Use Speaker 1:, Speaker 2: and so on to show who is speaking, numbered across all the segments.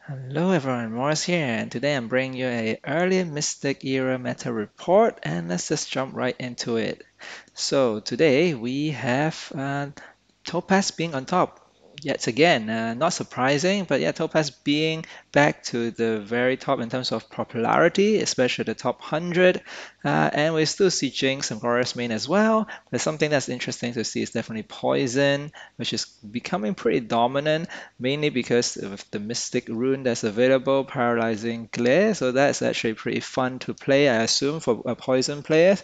Speaker 1: Hello everyone, Morris here, and today I'm bringing you a early Mystic Era meta report, and let's just jump right into it. So today we have Topaz being on top yet again. Not surprising, but yeah, Topaz being back to the very top in terms of popularity, especially the top 100. And we still see Jinx and Glorious Main as well. But something that's interesting to see is definitely Poison, which is becoming pretty dominant, mainly because of the Mystic rune that's available, Paralyzing Glare. So that's actually pretty fun to play, I assume, for a Poison player.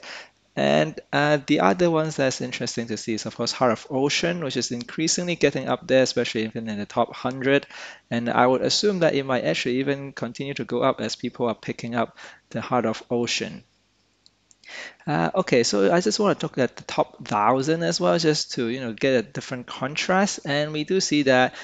Speaker 1: And the other ones that's interesting to see is, of course, Heart of Ocean, which is increasingly getting up there, especially even in the top 100. And I would assume that it might actually even continue to go up as people are picking up the Heart of Ocean. Okay, so I just want to look at the top 1,000 as well, just to get a different contrast. And we do see that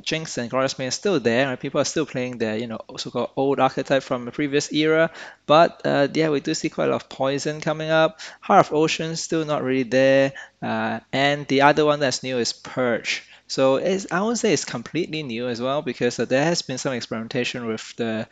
Speaker 1: Jinx and Glorious May are still there, and people are still playing their so-called old archetype from the previous era. But yeah, we do see quite a lot of Poison coming up. Heart of Ocean still not really there, and the other one that's new is Purge. So I won't say it's completely new as well because there has been some experimentation with the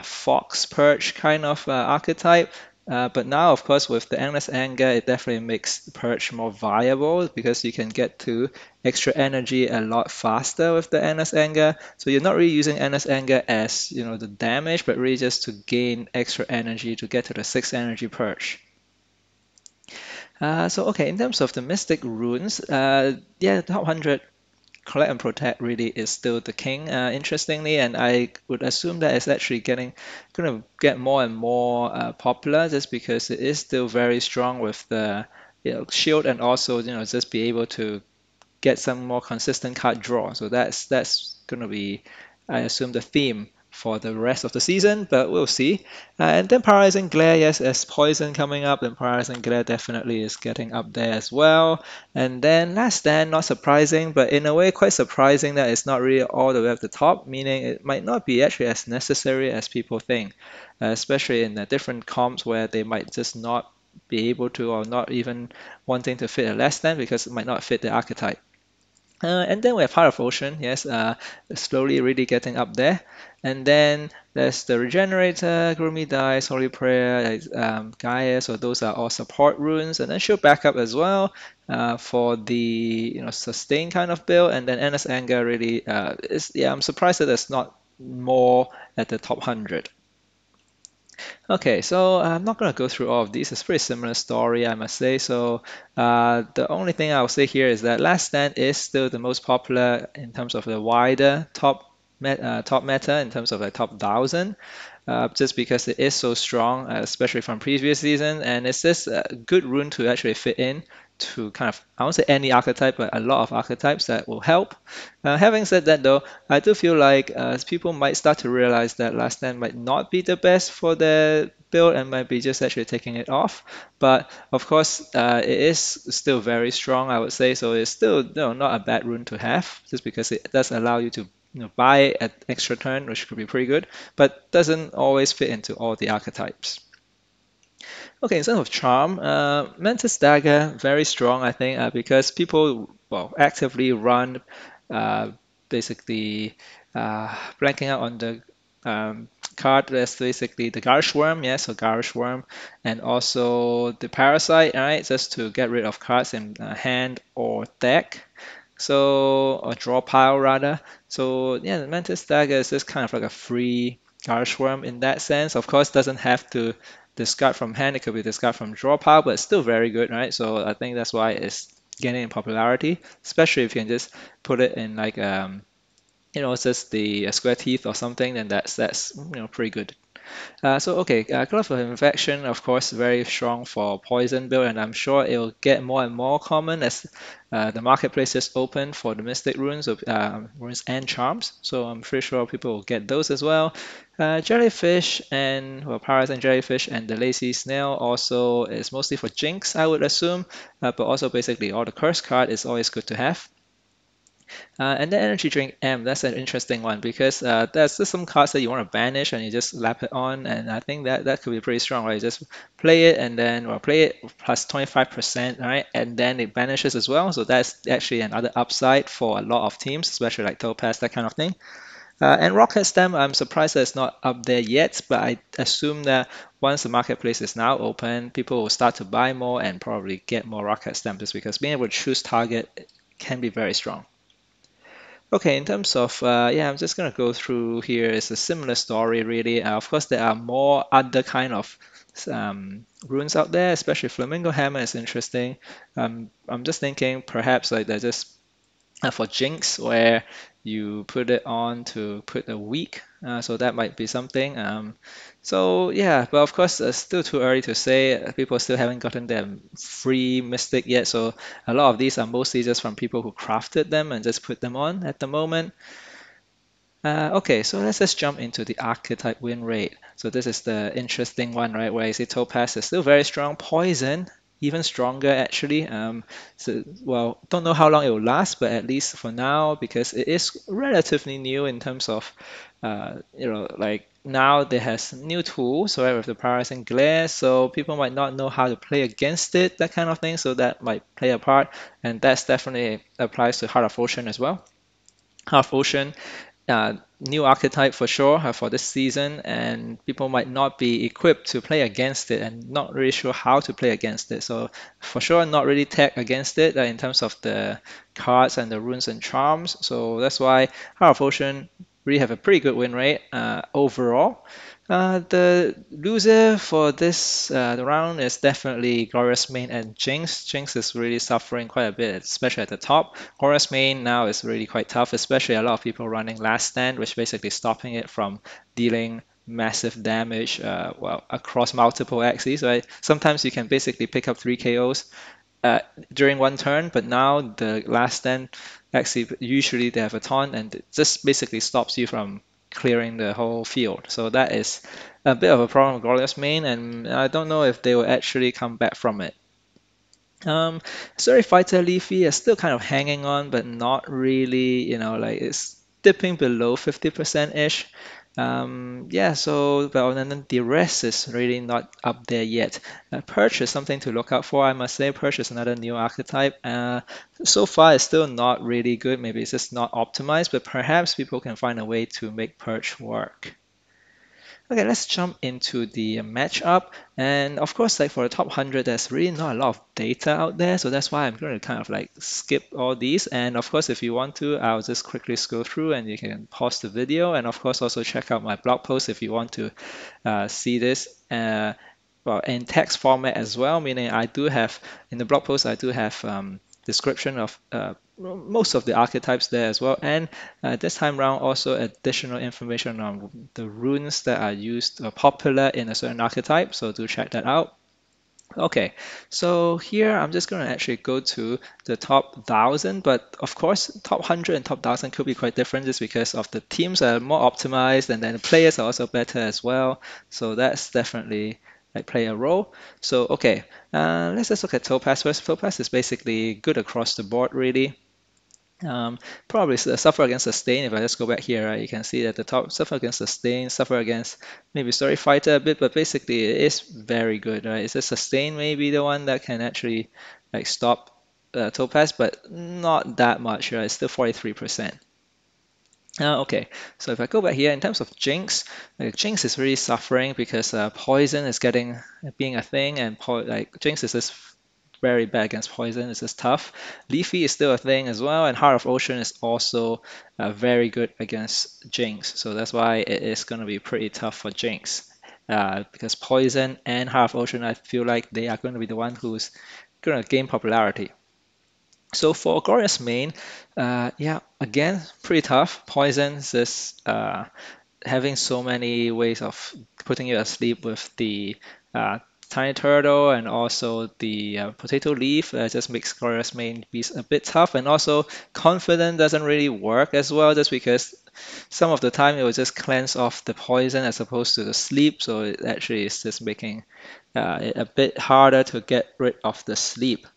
Speaker 1: Fox Purge kind of archetype. But now, of course, with the endless anger, it definitely makes the purge more viable because you can get to extra energy a lot faster with the endless anger. So you're not really using endless anger as the damage, but really just to gain extra energy to get to the 6 energy purge. So okay, in terms of the mystic runes, yeah, the top 100 collect and protect really is still the king, interestingly, and I would assume that it's actually going to get more and more popular just because it is still very strong with the shield and also just be able to get some more consistent card draw. So that's going to be, I assume, the theme for the rest of the season, but we'll see. And then Paralyzing Glare, yes, as Poison coming up, then Paralyzing Glare definitely is getting up there as well. And then Last Stand, not surprising, but in a way quite surprising that it's not really all the way at the top, meaning it might not be actually as necessary as people think, especially in the different comps where they might just not be able to or not even wanting to fit a Last Stand because it might not fit the archetype. And then we have Heart of Ocean, yes, slowly really getting up there. And then there's the Regenerator, Gloomy Dice, Holy Prayer, Gaia, so those are all support runes. And then she'll back up as well for the sustain kind of build. And then Endless Anger really is, yeah, I'm surprised that there's not more at the top 100. Okay, so I'm not going to go through all of these. It's a pretty similar story, I must say. So the only thing I'll say here is that Last Stand is still the most popular in terms of the wider top meta in terms of the top 1,000. Just because it is so strong, especially from previous season, and it's just a good rune to actually fit in to kind of, I won't say any archetype, but a lot of archetypes that will help. Having said that, though, I do feel like people might start to realize that Last Stand might not be the best for their build and might be just actually taking it off. But of course, it is still very strong, I would say. So it's still not a bad rune to have, just because it does allow you to buy an extra turn, which could be pretty good, but doesn't always fit into all the archetypes. Okay, in terms of charm, Mantis Dagger, very strong, I think, because people, well, actively run uh, basically blanking out on the card that's basically the Garish Worm, yes, so Garish Worm, and also the Parasite, right, just to get rid of cards in hand or deck. So, or draw pile rather. So yeah, the Mantis Dagger is just kind of like a free Garish Worm in that sense. Of course, doesn't have to discard from hand, it could be discard from draw pile, but it's still very good, right? So I think that's why it's gaining in popularity, especially if you can just put it in like it's just the square teeth or something, then that's pretty good. So okay, Glove of Infection, of course, very strong for poison build, and I'm sure it will get more and more common as the marketplace is open for the Mystic runes, runes and charms. So I'm pretty sure people will get those as well. Jellyfish and well, Parasite and Jellyfish and the Lazy Snail also is mostly for Jinx, I would assume, but also basically all the curse card is always good to have. And then energy drink M, that's an interesting one because there's just some cards that you want to banish and you just lap it on, and I think that could be pretty strong, right? You just play it and then well play it plus 25%, right? And then it banishes as well. So that's actually another upside for a lot of teams, especially like Topaz, that kind of thing. And Rocket Stamp, I'm surprised that it's not up there yet, but I assume that once the marketplace is now open, people will start to buy more and probably get more Rocket Stamps just because being able to choose target can be very strong. Okay, in terms of, yeah, I'm just gonna go through here. It's a similar story, really. Of course, there are more other kind of runes out there, especially Flamingo Hammer is interesting. I'm just thinking perhaps like they're just for Jinx where you put it on to put a week. So that might be something. So yeah, but of course, it's still too early to say. People still haven't gotten their free Mystic yet. So a lot of these are mostly just from people who crafted them and just put them on at the moment. Okay, so let's just jump into the archetype win rate. So this is the interesting one, right? Where I see Topaz is still very strong. Poison, even stronger actually. So, well, don't know how long it will last, but at least for now, because it is relatively new in terms of, like now it has new tools, right, with the Paralyzing Glare. So people might not know how to play against it, that kind of thing. So that might play a part, and that's definitely applies to Heart of Ocean as well. Heart of Ocean new archetype for sure for this season, and people might not be equipped to play against it and not really sure how to play against it. So for sure, not really tech against it in terms of the cards and the runes and charms. So that's why Heart of Ocean really have a pretty good win rate overall. The loser for this the round is definitely Glorious Main and Jinx. Jinx is really suffering quite a bit, especially at the top. Glorious Main now is really quite tough, especially a lot of people running Last Stand, which basically stopping it from dealing massive damage well across multiple axes, right? Sometimes you can basically pick up 3 KOs uh, during one turn, but now the Last Stand actually usually they have a taunt and it just basically stops you from clearing the whole field. So that is a bit of a problem with Glorious Main, and I don't know if they will actually come back from it. Story Fighter Leafy is still kind of hanging on, but not really, like it's dipping below 50%-ish. Yeah, so, but then the rest is really not up there yet. Perch is something to look out for, I must say. Perch is another new archetype. So far, it's still not really good. Maybe it's just not optimized, but perhaps people can find a way to make Perch work. Okay, let's jump into the matchup. And of course, like for the top 100, there's really not a lot of data out there. So that's why I'm going to kind of like skip all these. And of course, if you want to, I'll just quickly scroll through and you can pause the video. And of course, also check out my blog post if you want to see this. Well, in text format as well, meaning I do have, in the blog post, I do have description of most of the archetypes there as well. And this time around, also additional information on the runes that are used or popular in a certain archetype. So do check that out. Okay, so here I'm just going to actually go to the top 1,000, but of course, top 100 and top 1,000 could be quite different just because of the teams are more optimized and then the players are also better as well. So that's definitely like play a role. So okay, let's just look at Topaz first. Topaz is basically good across the board, really. Probably suffer against sustain. If I just go back here, right, you can see that the top suffer against sustain, suffer against maybe story fighter a bit, but basically it is very good, right? It's a sustain maybe the one that can actually like stop Topaz, but not that much, right? It's still 43%. Okay, so if I go back here in terms of Jinx, like Jinx is really suffering because poison is getting being a thing, and like Jinx is just very bad against poison. It's just tough. Leafy is still a thing as well, and Heart of Ocean is also very good against Jinx. So that's why it is going to be pretty tough for Jinx. Because Poison and Heart of Ocean, I feel like they are going to be the one who's going to gain popularity. So for Glorious Main, yeah, again, pretty tough. Poison is having so many ways of putting you asleep with the uh, tiny turtle and also the potato leaf just makes Glorious Main be a bit tough. And also confident doesn't really work as well just because some of the time it will just cleanse off the poison as opposed to the sleep. So it actually is just making it a bit harder to get rid of the sleep.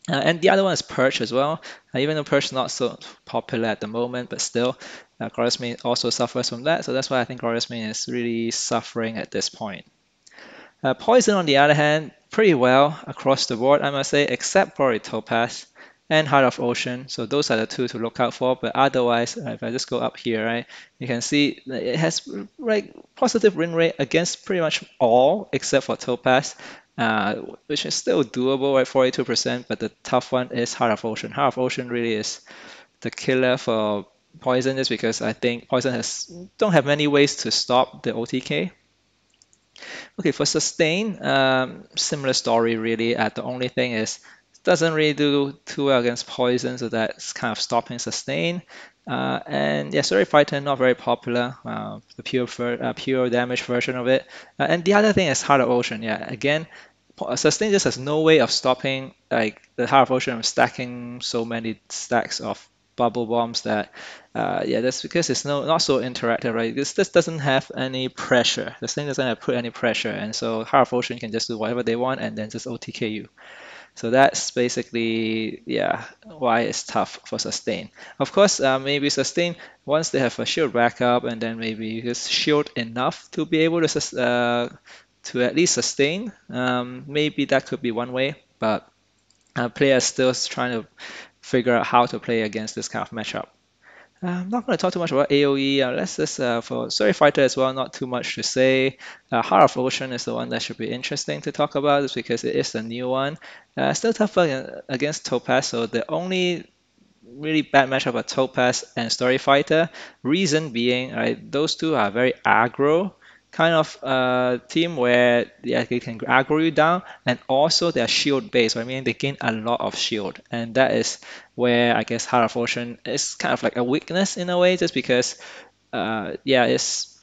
Speaker 1: And the other one is Perch as well. Even though Perch is not so popular at the moment, but still, Glorious Main also suffers from that. So that's why I think Glorious Main is really suffering at this point. Poison, on the other hand, pretty well across the board, I must say, except probably Topaz. and Heart of Ocean. So those are the two to look out for. But otherwise, if I just go up here, right, you can see that it has like positive win rate against pretty much all except for Topaz, uh, which is still doable at 42%. But the tough one is Heart of Ocean. Heart of Ocean really is the killer for Poison, just because I think Poison has don't have many ways to stop the OTK. Okay, for sustain, similar story really. The only thing is doesn't really do too well against poison, so that's kind of stopping sustain. And yeah, Story Fighter not very popular, the pure damage version of it. And the other thing is Heart of Ocean. Yeah, again, sustain just has no way of stopping like the Heart of Ocean from stacking so many stacks of bubble bombs that yeah, that's because it's not so interactive, right? This doesn't have any pressure. This thing doesn't have put any pressure, and so Heart of Ocean can just do whatever they want and then just OTK you. So that's basically, yeah, why it's tough for sustain. Of course, maybe sustain once they have a shield backup, and then maybe you just shield enough to be able to at least sustain. Maybe that could be one way, but players still trying to figure out how to play against this kind of matchup. I'm not going to talk too much about AoE. Let's just, for Story Fighter as well, not too much to say. Heart of Ocean is the one that should be interesting to talk about, just because it is the new one. Still tough against Topaz, so the only really bad matchup are Topaz and Story Fighter. Reason being, right, those two are very aggro kind of team where yeah, they can aggro you down, and also they're shield based. I mean, they gain a lot of shield, and that is where I guess Heart of Ocean is kind of like a weakness in a way, just because yeah, it's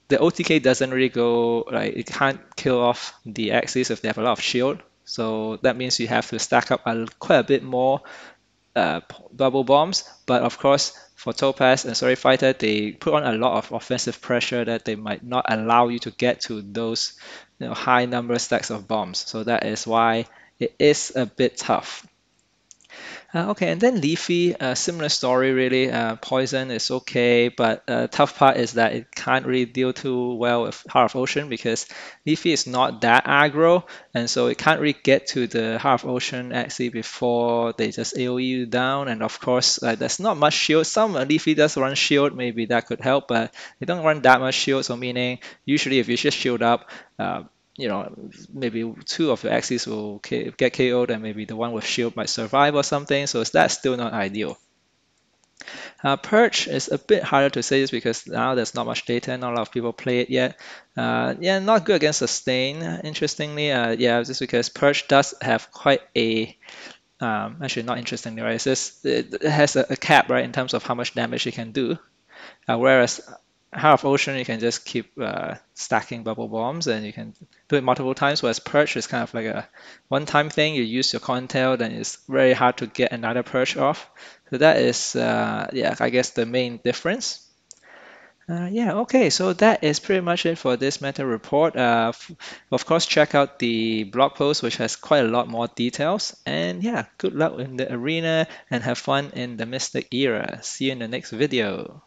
Speaker 1: the OTK doesn't really go like it can't kill off the Axies if they have a lot of shield. So that means you have to stack up quite a bit more bubble bombs. But of course, for Topaz and Story Fighter, they put on a lot of offensive pressure that they might not allow you to get to those high number stacks of bombs. So that is why it is a bit tough. Okay, and then Leafy, similar story really. Poison is okay, but tough part is that it can't really deal too well with Heart of Ocean because Leafy is not that aggro, and so it can't really get to the Heart of Ocean actually before they just AoE you down. And of course, there's not much shield. Some Leafy does run shield, maybe that could help, but they don't run that much shield. So meaning usually if you just shield up, uh, maybe two of your axes will get KO'd and maybe the one with shield might survive or something. So that's still not ideal. Purge is a bit harder to say just because now there's not much data, not a lot of people play it yet. Yeah, not good against sustain, interestingly. Yeah, just because Purge does have quite a actually not interestingly, right? It has a cap, right, in terms of how much damage it can do. Whereas Heart of Ocean, you can just keep stacking bubble bombs and you can do it multiple times. Whereas Purge is kind of like a one-time thing. You use your coin tail, then it's very hard to get another Purge off. So that is, yeah, I guess the main difference. Yeah, okay, so that is pretty much it for this meta report. Of course, check out the blog post, which has quite a lot more details. And yeah, good luck in the arena and have fun in the Mystic era. See you in the next video.